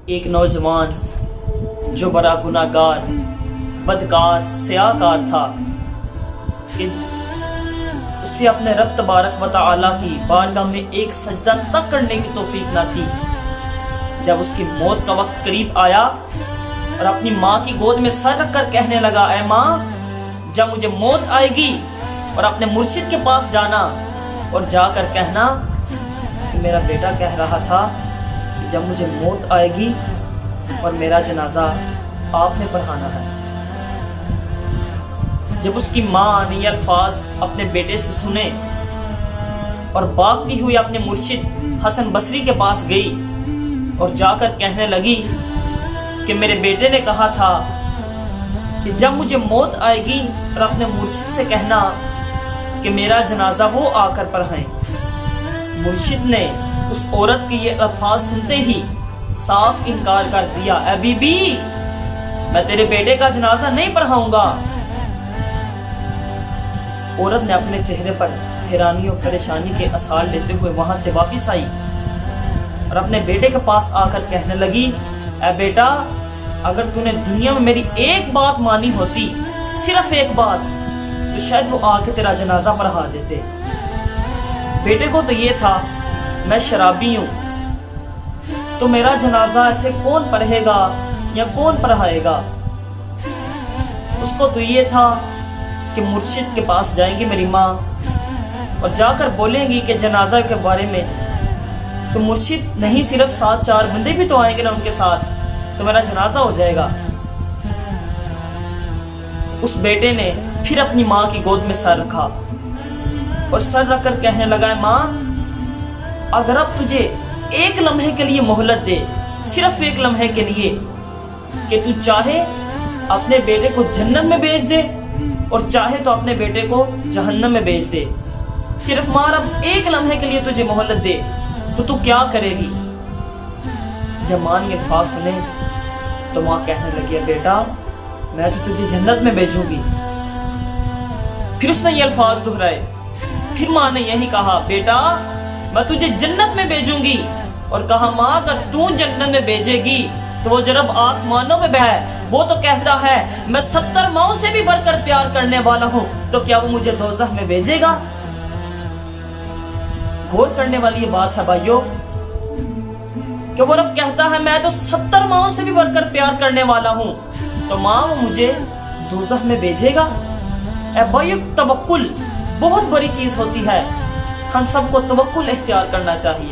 ایک نوجوان جو بڑا گناہگار، بدکار، سیاہکار تھا کہ اسے اپنے رب تبارک و تعالی کی بارگاہ میں ایک سجدہ تک کرنے کی توفیق نہ تھی۔ جب اس کی موت کا وقت قریب آیا اور اپنی ماں کی گود میں سر رکھ کر کہنے لگا، اے ماں، جب مجھے موت آئے گی اور اپنے مرشد کے پاس جانا اور جا کر کہنا کہ میرا بیٹا کہہ رہا تھا کہ جب مجھے موت آئے گی اور میرا جنازہ آپ نے پڑھانا ہے۔ جب اس کی ماں نے یہ الفاظ اپنے بیٹے سے سنے اور بھاگتی ہوئی اپنے مرشد حسن بصری کے پاس گئی اور جا کر کہنے لگی کہ میرے بیٹے نے کہا تھا کہ جب مجھے موت آئے گی اور اپنے مرشد سے کہنا کہ میرا جنازہ وہ آ کر پڑھائیں۔ مرشد نے اس عورت کے یہ الفاظ سنتے ہی صاف انکار کر دیا، اے بی بی، میں تیرے بیٹے کا جنازہ نہیں پڑھاؤں گا۔ عورت نے اپنے چہرے پر حیرانی اور پریشانی کے آثار لیتے ہوئے وہاں سے واپس آئی اور اپنے بیٹے کے پاس آ کر کہنے لگی، اے بیٹا، اگر تو نے دنیا میں میری ایک بات مانی ہوتی، صرف ایک بات، تو شاید وہ آ کے تیرا جنازہ پڑھا دیتے۔ بیٹے کو تو یہ تھا میں شرابی ہوں تو میرا جنازہ ایسے کون پڑھے گا یا کون پڑھائے گا۔ اس کو تو یہ تھا کہ مرشد کے پاس جائیں گی میری ماں اور جا کر بولیں گی کہ جنازہ کے بارے میں، تو مرشد نہیں صرف 7-4 بندے بھی تو آئیں گے نا ان کے ساتھ، تو میرا جنازہ ہو جائے گا۔ اس بیٹے نے پھر اپنی ماں کی گود میں سر رکھا اور سر رکھ کر کہنے لگا، ماں، اگر اب تجھے ایک لمحے کے لیے مہلت دے، صرف ایک لمحے کے لیے، کہ تو چاہے اپنے بیٹے کو جنت میں بھیج دے اور چاہے تو اپنے بیٹے کو جہنم میں بھیج دے، صرف ماں اب ایک لمحے کے لیے تجھے مہلت دے، تو کیا کرے گی؟ جب ماں نے الفاظ سنے تو ماں کہنے لگی، بیٹا، میں تو تجھے جنت میں بھیجوں گی۔ پھر اس نے یہ الفاظ دہرائے، پھر ماں نے یہی کہا، بیٹا، میں تجھے جنت میں بھیجوں گی، اور کہا، ماں، اگر تو جنت میں بھیجے گی تو وہ جو رب آسمانوں میں ہے وہ تو کہتا ہے میں 70 ماؤں سے بھی بڑھ کر پیار کرنے والا ہوں، تو کیا وہ مجھے دوزخ میں بھیجے گا؟ غور کرنے والی یہ بات ہے بھائیو کہ وہ رب کہتا ہے میں تو 70 ماؤں سے بھی بڑھ کر پیار کرنے والا ہوں، تو ماں وہ مجھے دوزخ میں بھیجے گا؟ اے بھائیو، توکل بہت بڑی چیز ہوتی ہے، ہم سب کو توکل اختیار کرنا چاہیے۔